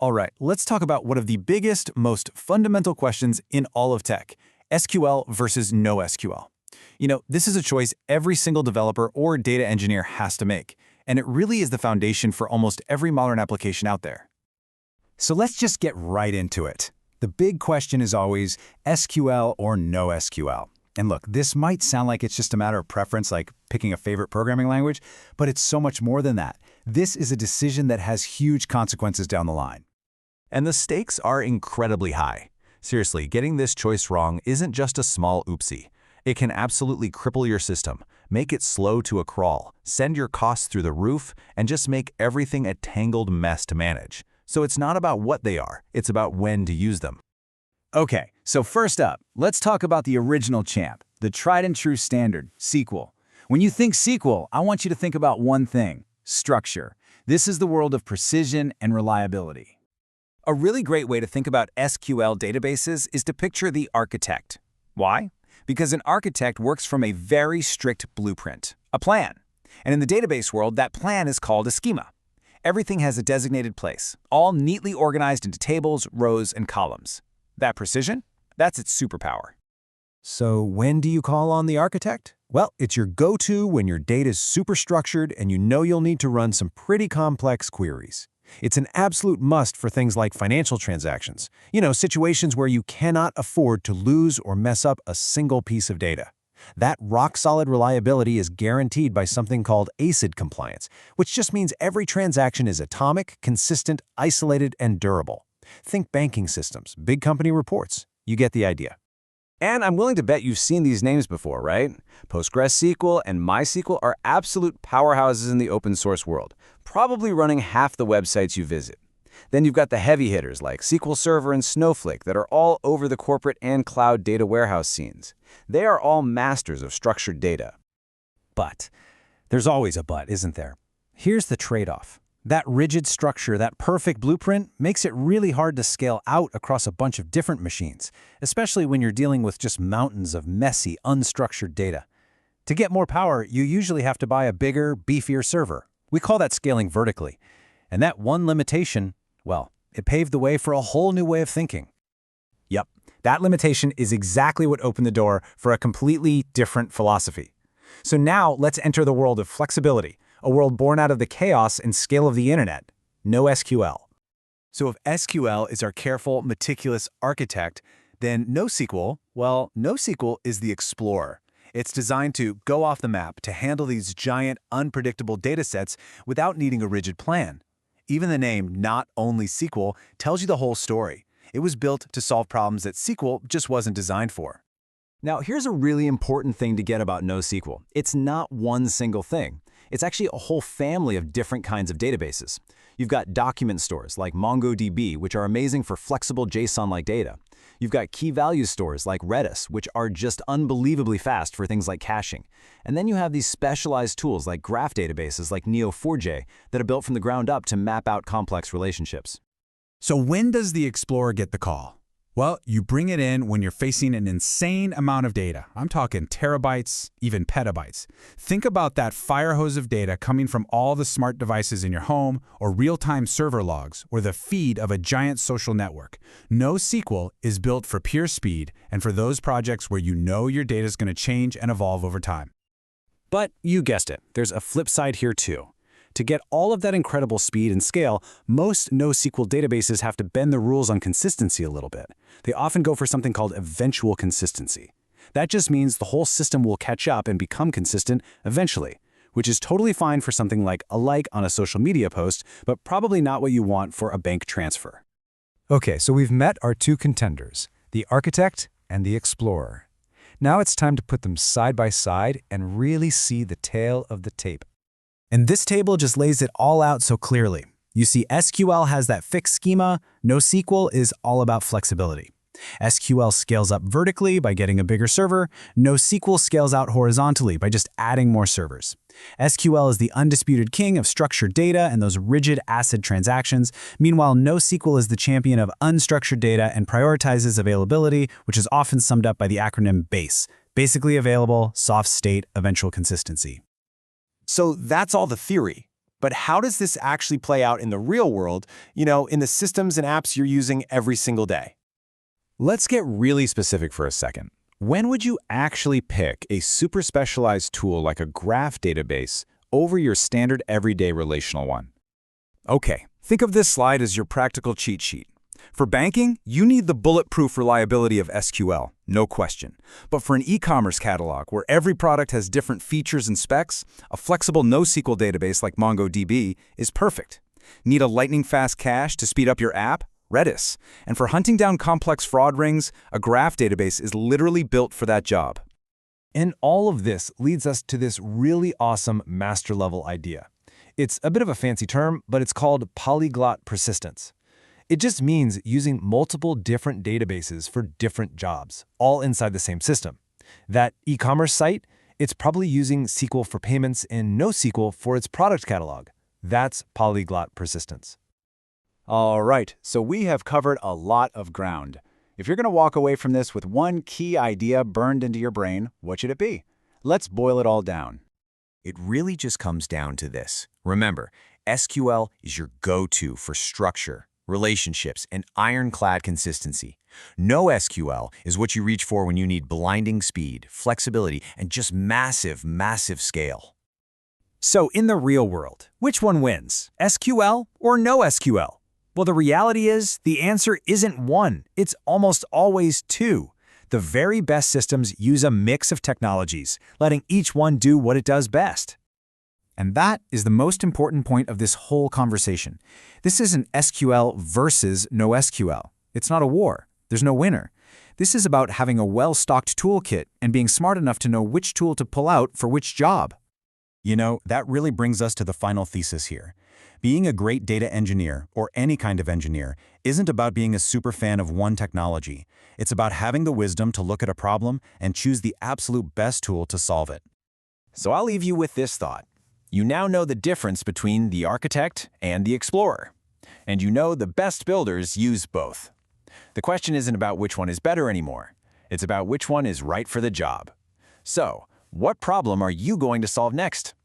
All right, let's talk about one of the biggest, most fundamental questions in all of tech, SQL versus NoSQL. This is a choice every single developer or data engineer has to make, and it really is the foundation for almost every modern application out there. So let's just get right into it. The big question is always SQL or NoSQL. And look, this might sound like it's just a matter of preference, like picking a favorite programming language, but it's so much more than that. This is a decision that has huge consequences down the line. And the stakes are incredibly high. Seriously, getting this choice wrong isn't just a small oopsie. It can absolutely cripple your system, make it slow to a crawl, send your costs through the roof, and just make everything a tangled mess to manage. So it's not about what they are, it's about when to use them. Okay, so first up, let's talk about the original champ, the tried and true standard, SQL. When you think SQL, I want you to think about one thing, structure. This is the world of precision and reliability. A really great way to think about SQL databases is to picture the architect. Why? Because an architect works from a very strict blueprint, a plan. And in the database world, that plan is called a schema. Everything has a designated place, all neatly organized into tables, rows, and columns. That precision? That's its superpower. So when do you call on the architect? Well, it's your go-to when your data is super structured and you know you'll need to run some pretty complex queries. It's an absolute must for things like financial transactions. Situations where you cannot afford to lose or mess up a single piece of data. That rock-solid reliability is guaranteed by something called ACID compliance, which just means every transaction is atomic, consistent, isolated, and durable. Think banking systems, big company reports. You get the idea. And I'm willing to bet you've seen these names before, right? PostgreSQL and MySQL are absolute powerhouses in the open source world, probably running half the websites you visit. Then you've got the heavy hitters like SQL Server and Snowflake that are all over the corporate and cloud data warehouse scenes. They are all masters of structured data. But there's always a but, isn't there? Here's the trade-off. That rigid structure, that perfect blueprint, makes it really hard to scale out across a bunch of different machines, especially when you're dealing with just mountains of messy, unstructured data. To get more power, you usually have to buy a bigger, beefier server. We call that scaling vertically. And that one limitation, well, it paved the way for a whole new way of thinking. Yep, that limitation is exactly what opened the door for a completely different philosophy. So now let's enter the world of flexibility, a world born out of the chaos and scale of the internet, NoSQL. So if SQL is our careful, meticulous architect, then NoSQL, well, NoSQL is the explorer. It's designed to go off the map to handle these giant, unpredictable datasets without needing a rigid plan. Even the name Not Only SQL tells you the whole story. It was built to solve problems that SQL just wasn't designed for. Now, here's a really important thing to get about NoSQL. It's not one single thing. It's actually a whole family of different kinds of databases. You've got document stores like MongoDB, which are amazing for flexible JSON-like data. You've got key value stores like Redis, which are just unbelievably fast for things like caching. And then you have these specialized tools like graph databases like Neo4j that are built from the ground up to map out complex relationships. So when does the Explorer get the call? Well, you bring it in when you're facing an insane amount of data. I'm talking terabytes, even petabytes. Think about that fire hose of data coming from all the smart devices in your home, or real-time server logs, or the feed of a giant social network. NoSQL is built for pure speed and for those projects where you know your data is going to change and evolve over time. But you guessed it, there's a flip side here too. To get all of that incredible speed and scale, most NoSQL databases have to bend the rules on consistency a little bit. They often go for something called eventual consistency. That just means the whole system will catch up and become consistent eventually, which is totally fine for something like a like on a social media post, but probably not what you want for a bank transfer. Okay, so we've met our two contenders, the architect and the explorer. Now it's time to put them side by side and really see the tale of the tape. And this table just lays it all out so clearly. You see, SQL has that fixed schema. NoSQL is all about flexibility. SQL scales up vertically by getting a bigger server. NoSQL scales out horizontally by just adding more servers. SQL is the undisputed king of structured data and those rigid ACID transactions. Meanwhile, NoSQL is the champion of unstructured data and prioritizes availability, which is often summed up by the acronym BASE. Basically available, soft state, eventual consistency. So that's all the theory. But how does this actually play out in the real world, in the systems and apps you're using every single day? Let's get really specific for a second. When would you actually pick a super specialized tool like a graph database over your standard everyday relational one? Okay, think of this slide as your practical cheat sheet. For banking, you need the bulletproof reliability of SQL, no question. But for an e-commerce catalog where every product has different features and specs, a flexible NoSQL database like MongoDB is perfect. Need a lightning-fast cache to speed up your app? Redis. And for hunting down complex fraud rings, a graph database is literally built for that job. And all of this leads us to this really awesome master-level idea. It's a bit of a fancy term, but it's called polyglot persistence. It just means using multiple different databases for different jobs, all inside the same system. That e-commerce site, it's probably using SQL for payments and NoSQL for its product catalog. That's polyglot persistence. All right, so we have covered a lot of ground. If you're going to walk away from this with one key idea burned into your brain, what should it be? Let's boil it all down. It really just comes down to this. Remember, SQL is your go-to for structure, relationships, and ironclad consistency. NoSQL is what you reach for when you need blinding speed, flexibility, and just massive, massive scale. So in the real world, which one wins, SQL or NoSQL? Well, the reality is the answer isn't one. It's almost always two. The very best systems use a mix of technologies, letting each one do what it does best. And that is the most important point of this whole conversation. This isn't SQL versus NoSQL. It's not a war. There's no winner. This is about having a well-stocked toolkit and being smart enough to know which tool to pull out for which job. That really brings us to the final thesis here. Being a great data engineer, or any kind of engineer, isn't about being a super fan of one technology. It's about having the wisdom to look at a problem and choose the absolute best tool to solve it. So I'll leave you with this thought. You now know the difference between the architect and the explorer. And you know the best builders use both. The question isn't about which one is better anymore. It's about which one is right for the job. So, what problem are you going to solve next?